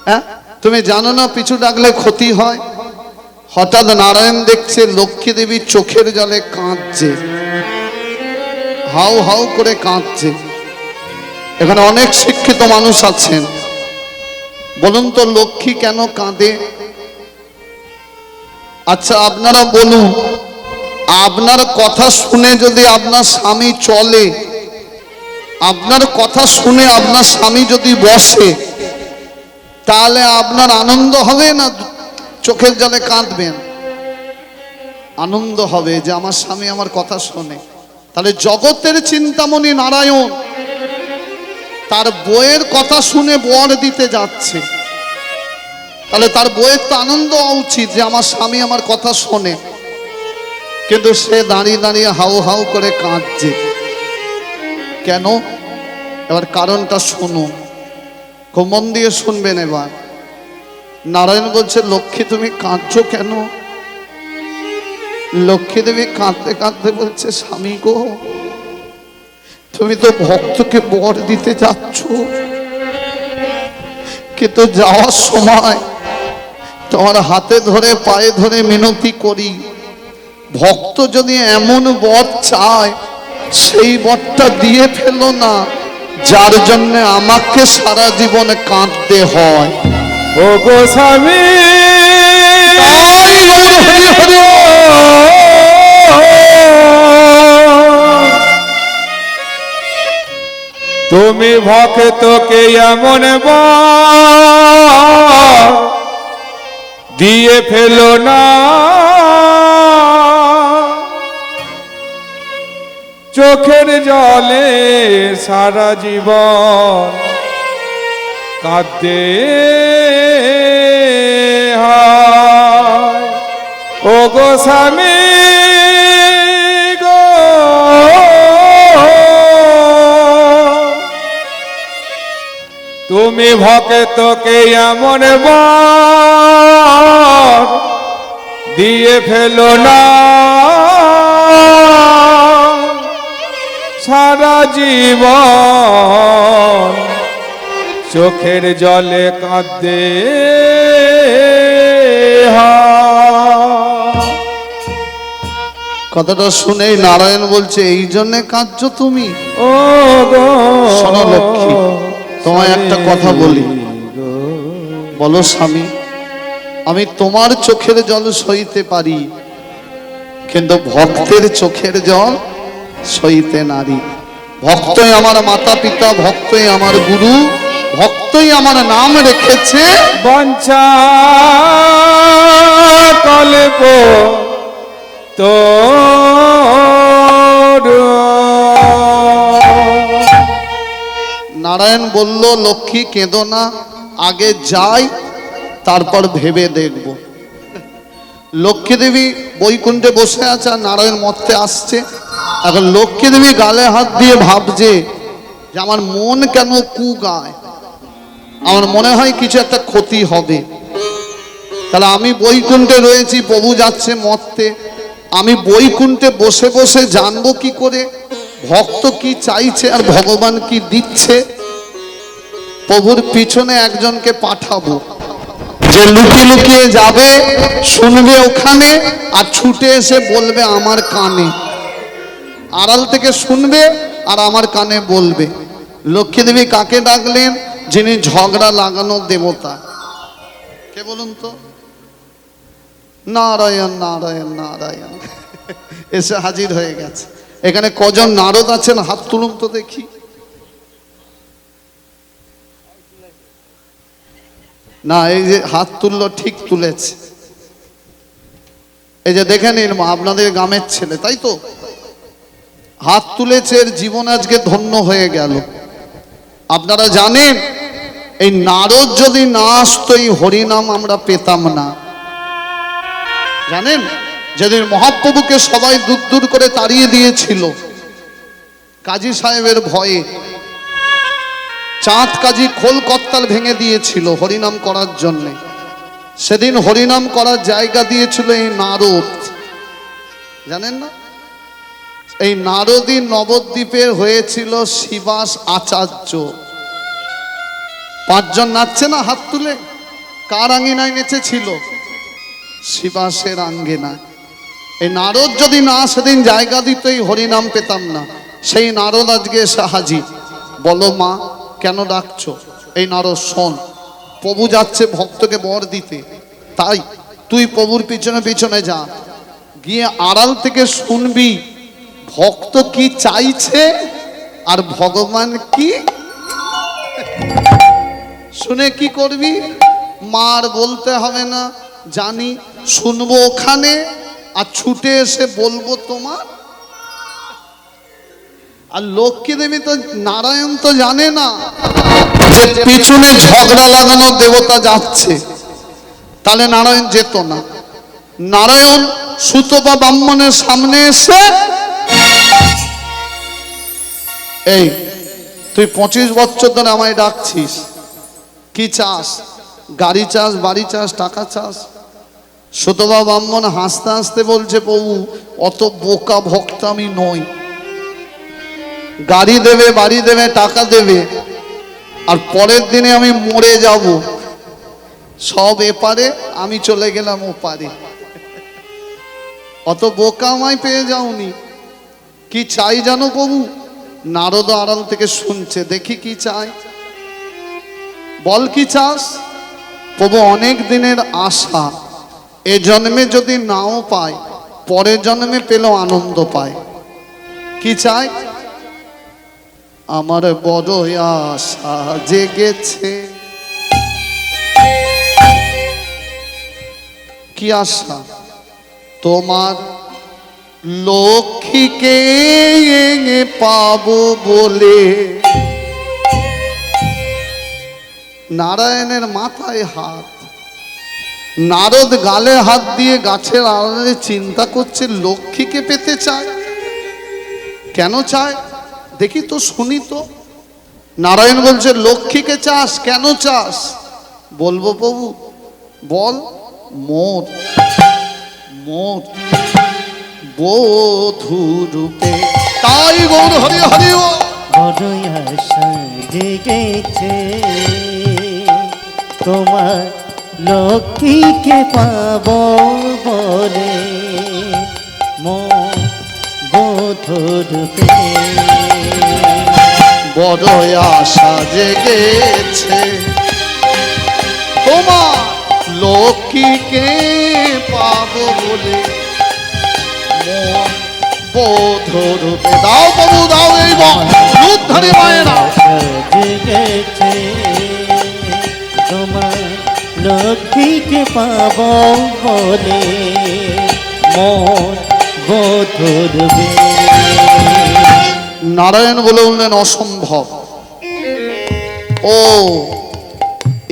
হ্যাঁ, তুমি জানো না পিছু ডাকলে ক্ষতি হয়? হঠাৎ নারায়ণ দেখছে লক্ষ্মী দেবী চোখের জলে কাঁদছে, হাউ হাউ করে কাঁদছে। এখানে অনেক শিক্ষিত মানুষ আছেন, বলুন তো লক্ষ্মী কেন কাঁদে? আচ্ছা আপনারা বলুন, আপনার কথা শুনে যদি আপনার স্বামী চলে, আপনার কথা শুনে আপনার স্বামী যদি বসে, তাহলে আপনার আনন্দ হবে না চোখের জলে কাঁদবেন? আনন্দ হবে যে আমার স্বামী আমার কথা শোনে। তাহলে জগতের চিন্তামণি নারায়ণ তার বইয়ের কথা শুনে বর দিতে যাচ্ছে, তাহলে তার বইয়ের তো আনন্দ হওয়া উচিত যে আমার স্বামী আমার কথা শোনে, কিন্তু সে দাঁড়িয়ে দাঁড়িয়ে হাউ হাউ করে কাঁদছে। কেন? এবার কারণটা শুনুন, খুব মন দিয়ে শুনবেন। এবার নারায়ণ বলছে, লক্ষ্মী তুমি কাঁদছো কেন? লক্ষ্মী দেবী কাঁদতে কাঁদতে বলছে, স্বামী গো, তুমি তো ভক্তকে বর দিতে যাচ্ছ, কিন্তু যাওয়ার সময় তোমার হাতে ধরে পায়ে ধরে মিনতি করি, ভক্ত যদি এমন বর চায় সেই বরটা দিয়ে ফেলো না, যার জন্য আমাকে সারা জীবন কাঁদতে হয়। ও গো স্বামী, তুমি ভক্তকে এমন বর দিয়ে ফেলো না, চোখের জলে সারা জীবন কাঁদতে হয়। ও গো স্বামী গো, তুমি ভক্তকে এমন বর দিয়ে ফেলো না, সারা জীবন চোখের জলে কাঁদতে হয়। কথাটা শুনেই নারায়ণ বলছে, এই জন্য কাঁদছো তুমি? ও গো শোনো লক্ষ্মী, তোমায় একটা কথা বলি। বলো স্বামী, আমি তোমার চোখের জল সইতে পারি, কিন্তু ভক্তের চোখের জল সইতে নারী। ভক্তই আমার মাতা পিতা, ভক্তই আমার গুরু, ভক্তই আমার নাম রেখেছে বঞ্চা কল্প তো। নারায়ণ বলল, লক্ষ্মী কেঁদো না, আগে যাই তারপর ভেবে দেখব। লক্ষ্মী দেবী বৈকুণ্ঠে বসে আছে আর নারায়ণ মর্তে আসছে। এখন লক্ষ্মী দেবী গালে হাত দিয়ে ভাবছে যে আমার মন কেন কু গায়, আমার মনে হয় কিছু একটা ক্ষতি হবে। তাহলে আমি বৈকুণ্ঠে রয়েছি, প্রভু যাচ্ছে মর্তে, আমি বৈকুণ্ঠে বসে বসে জানবো কি করে ভক্ত কি চাইছে আর ভগবান কি দিচ্ছে? প্রভুর পিছনে একজনকে পাঠাবো, যে লুকিয়ে লুকিয়ে যাবে, শুনবে ওখানে আর ছুটে এসে বলবে আমার কানে, আড়াল থেকে শুনবে আর আমার কানে বলবে। লক্ষ্মী দেবী কাকে ডাকলেন? যিনি ঝগড়া লাগানোর দেবতা। কে বলুন তো? নারায়ণ নারায়ণ নারায়ণ এসে হাজির হয়ে গেছে। এখানে কজন নারদ আছেন হাত তুলুন তো দেখি। না, এই যে হাত তুললো ঠিক তুলেছে। এই যে দেখে নিন, আপনাদের গ্রামের ছেলে, তাই তো? হাত তুলেছে, এর জীবন আজকে ধন্য হয়ে গেল। আপনারা জানেন, এই নারদ যদি না আসতো এই হরিনাম আমরা পেতাম না। জানেন, যেদিন মহাপ্রভুকে সবাই দূর দূর করে তাড়িয়ে দিয়েছিল কাজী সাহেবের ভয়ে, চাঁদ কাজী খোল কর্তাল ভেঙে দিয়েছিল হরিনাম করার জন্যে, সেদিন হরিনাম করার জায়গা দিয়েছিল এই নারদ। জানেন না, এই নারদী নবদ্বীপের হয়েছিল শিবাস আচার্য। পাঁচজন নাচছে না হাত তুলে, কার আঙ্গিনায় নেচেছিল? শিবাসের আঙ্গিনায়। এই নারদ যদি না সেদিন জায়গা দিত এই হরিনাম পেতাম না। সেই নারদ আজকে এসে হাজির। বলো মা, কেন ডাকছো? এই নারদ শোন, প্রভু যাচ্ছে ভক্তকে বর দিতে, তাই তুই প্রভুর পিছনে পিছনে যা, গিয়ে আড়াল থেকে শুনবি ভক্ত কি চাইছে আর ভগবান কি। শুনে কি করবি? মার বলতে হবে না, জানি, শুনবো ওখানে আর ছুটে এসে বলবো তোমার। আর লক্ষ্মী দেবী তো নারায়ণ তো জানে না যে পিছনে ঝগড়া লাগানো দেবতা যাচ্ছে, তাহলে নারায়ণ যেত না। নারায়ণ সুতপা ব্রাহ্মণের সামনে এসে, এই তুই 25 বছর ধরে আমায় ডাকছিস, কি চাস? গাড়ি চাস, বাড়ি চাস, টাকা চাস? সুতপা ব্রাহ্মণ হাসতে হাসতে বলছে, প্রভু অত বোকা ভক্ত আমি নই। গাড়ি দেবে, বাড়ি দেবে, টাকা দেবে, আর পরের দিনে আমি মরে যাব, সব এপারে, আমি চলে গেলাম ওপারে। অত বোকা আমায় পেয়ে যাওনি। কি চাই জানো প্রভু? নারদ আড়াল থেকে শুনছে, দেখি কি চাই, বল কি চাস? প্রভু অনেক দিনের আশা, এ জন্মে যদি নাও পায়, পরের জন্মে পেলেও আনন্দ পায়। কি চাই? আমার বড় আশা জেগেছে। কি আশা? তোমার লক্ষ্মীকে পাবো বলে। নারায়ণের মাথায় হাত, নারদ গালে হাত দিয়ে গাছের আড়ালে চিন্তা করছে, লক্ষ্মীকে পেতে চায়। কেন চায় দেখি তো, শুনি তো। নারায়ণ বলছে, লক্ষ্মীকে চাস? কেন চাস? বলবো প্রভু, বল। মোর মোর বধূ রূপে, তাই গৌর হরি হরি ও। বড়ই আশা জেগেছে, তোমার লক্ষ্মীকে পাবো বলে, মন বধূরূপে। বড় আশা জেগেছে, তোমার লক্ষ্মীকে পাবো বলে, মন বধূরূপে। দাও প্রভু দাও, এই রূপ ধরে মায়েরা। আশা জেগেছে, তোমার লক্ষ্মীকে পাবো বলে, মন বধূরূপে। নারায়ণ বলে উঠলেন, অসম্ভব। ও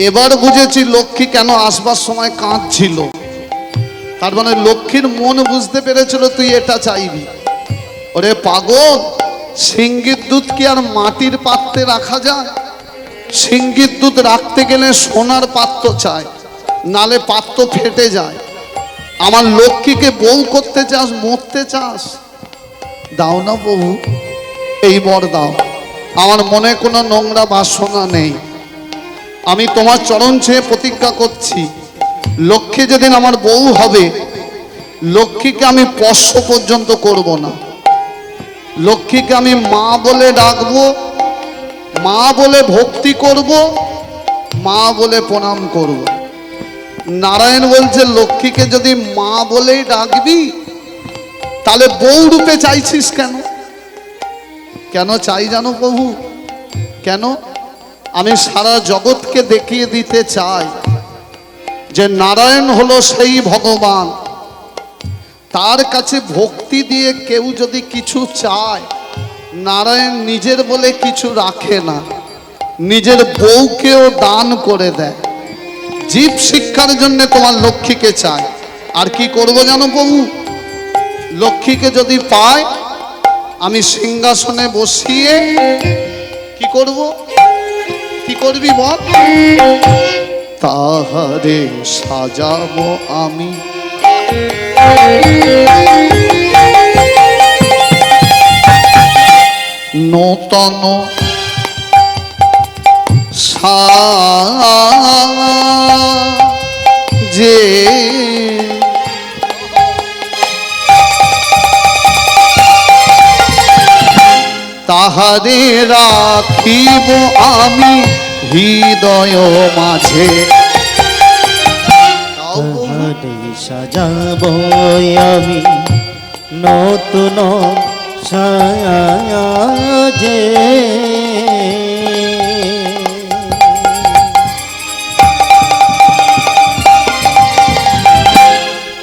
এবার বুঝেছি লক্ষ্মী কেন আসবার সময় কাঁদছিল। তার মানে লক্ষ্মীর মন বুঝতে পেরেছিল তুই এটা চাইবি। ওরে পাগল, সিংহির দুধ কি আর মাটির পাত্রে রাখা যায়? সিংহির দুধ রাখতে গেলে সোনার পাত্র চায়, নালে পাত্র ফেটে যায়। আমার লক্ষ্মীকে বউ করতে চাস, মরতে চাস? দাও না প্রভু, এই বর দাও। আমার মনে কোনো নোংরা বাসনা নেই। আমি তোমার চরণ ছুঁয়ে প্রতিজ্ঞা করছি, লক্ষ্মী যেদিন আমার বউ হবে, লক্ষ্মীকে আমি স্পর্শ পর্যন্ত করব না। লক্ষ্মীকে আমি মা বলে ডাকবো, মা বলে ভক্তি করব, মা বলে প্রণাম করব। নারায়ণ বলছে, লক্ষ্মীকে যদি মা বলেই ডাকবি, তাহলে বউ রূপে চাইছিস কেন? কেন চাই জানো প্রভু? কেন? আমি সারা জগৎকে দেখিয়ে দিতে চাই যে নারায়ণ হলো সেই ভগবান। তার কাছে ভক্তি দিয়ে কেউ যদি কিছু চায়, নারায়ণ নিজের বলে কিছু রাখে না, নিজের বউকেও দান করে দেয়। জীব শিক্ষার জন্য তোমার লক্ষ্মীকে চায়। আর কি করবো জানো প্রভু? লক্ষ্মীকে যদি পায়, আমি সিংহাসনে বসিয়ে কি করব? কি করবি বল? তাহারে সাজাবো আমি নূতন সাজে, তাহারে রাখিব আমি হৃদয় মাঝে। তাহারে সাজাবো আমি নতুন সাজে,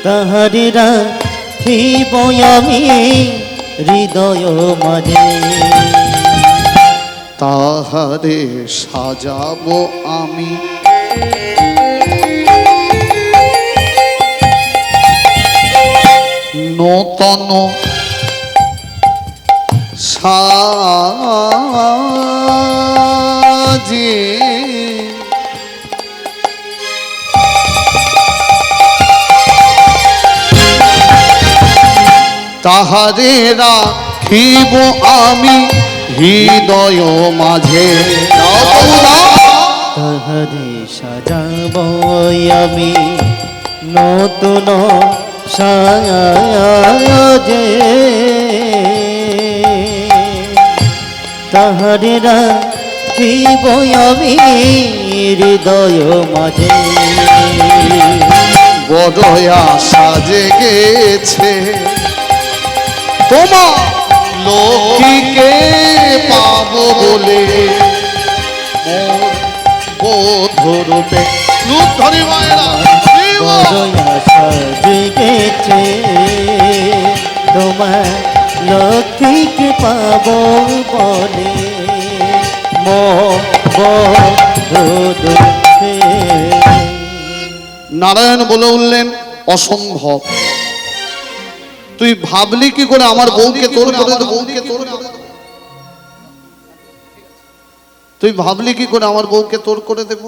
তাহারে রাখিব আমি হৃদয় মাঝে। তাহারে সাজাবো আমি নূতন সাজে, তাহারে রাখিব আমি হৃদয় মাঝে। তাহারে সাজাব আমি নতুন সাজে, তাহারে রাখিব আমি হৃদয় মাঝে। বড় আশা জেগেছে তোমার লক্ষ্মীকে পাবো বলে, বোধরূপে রূপ ধরি মায়েরা বড় আশা জেগেছে তোমার লক্ষ্মীকে পাব বলে, মোদরূপে। নারায়ণ বলে উঠলেন অসম্ভব, তুই ভাবলি কি করে আমার বউকে তোর করে দেবো? তুই ভাবলি কি করে আমার বউকে তোর করে দেব?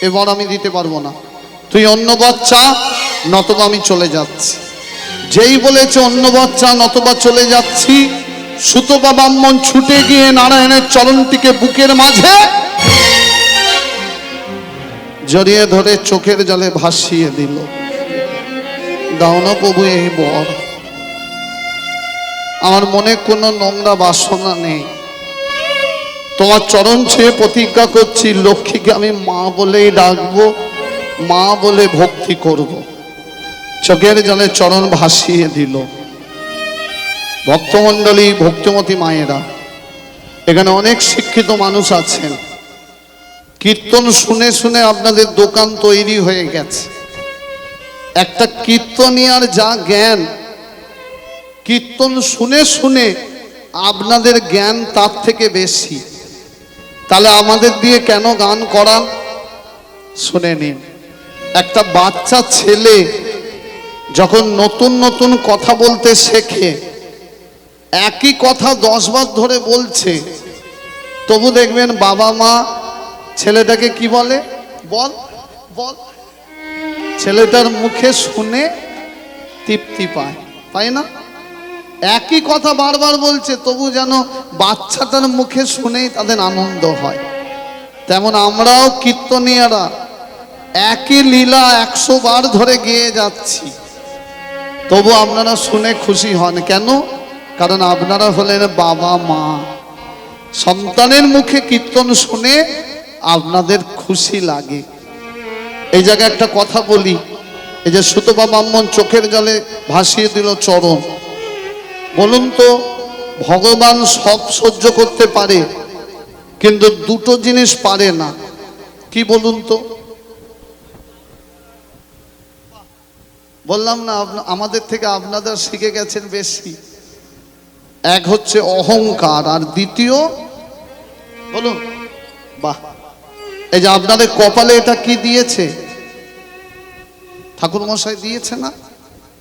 এবার আমি দিতে পারবো না, তুই অন্য বাচ্চা নতবা আমি চলে যাচ্ছি। যেই বলেছে অন্য বাচ্চা নতবা চলে যাচ্ছি, সুতপা ব্রাহ্মণ ছুটে গিয়ে নারায়ণের চরণটিকে বুকের মাঝে জড়িয়ে ধরে চোখের জলে ভাসিয়ে দিল। দাও না প্রভু এই বর, আমার মনে কোনো নোংরা বাসনা নেই, তোমার চরণ ছুঁয়ে প্রতিজ্ঞা করছি লক্ষ্মীকে আমি মা বলেই ডাকবো, মা বলে ভক্তি করব। চোখের জলে চরণ ভাসিয়ে দিল। ভক্তমণ্ডলী, ভক্তিমতী মায়েরা, এখানে অনেক শিক্ষিত মানুষ আছেন, কীর্তন শুনে শুনে আপনাদের দোকান তৈরি হয়ে গেছে। একটা কীর্তনিয়ার যা জ্ঞান, কীর্তন শুনে শুনে আপনাদের জ্ঞান তার থেকে বেশি। তাহলে আমাদের দিয়ে কেন গান করান? শুনে নিন। একটা বাচ্চা ছেলে যখন নতুন নতুন কথা বলতে শেখে, একই কথা 10 বার ধরে বলছে, তবু দেখবেন বাবা মা ছেলেটাকে কি বলে, বল বল, ছেলেটার মুখে শুনে তৃপ্তি পায়, পায় না? একই কথা বারবার বলছে, তবু যেন বাচ্চাটার মুখে শুনেই তাদের আনন্দ হয়। তেমন আমরাও কীর্তনিয়ারা একই লীলা 100 বার ধরে গেয়ে যাচ্ছি, তবু আপনারা শুনে খুশি হন কেন? কারণ আপনারা হলেন বাবা মা। সন্তানের মুখে কীর্তন শুনে আপনাদের খুশি লাগে। এই জায়গায় একটা কথা বলি, এই যে সুতপা ব্রাহ্মণ চোখের জলে ভাসিয়ে দিল চরণ, বলুন তো ভগবান সব সহ্য করতে পারে, কিন্তু দুটো জিনিস পারে না, কি বলুন তো? বললাম না আমাদের থেকে আপনাদের শিখে গেছেন বেশি। এক হচ্ছে অহংকার, আর দ্বিতীয় বলুন, বাহ, এই যে আপনাদের কপালে এটা কি দিয়েছে? ঠাকুর মশাই দিয়েছে না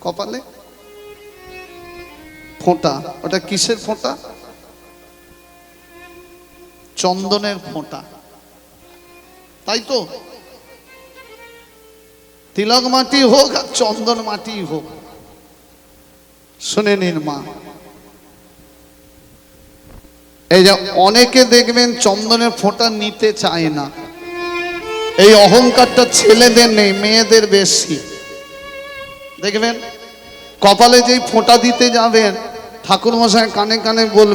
কপালে ফোঁটা? ওটা কিসের ফোঁটা? চন্দনের ফোঁটা, তাই তো? তিলক মাটি হোক আর চন্দন মাটি হোক, শুনে নিন মা, এই যে অনেকে দেখবেন চন্দনের ফোঁটা নিতে চায় না, এই অহংকারটা ছেলেদের নেই, মেয়েদের বেশি। দেখবেন কপালে যেই ফোঁটা দিতে যাবেন, ঠাকুর মশাই কানে কানে বলবেন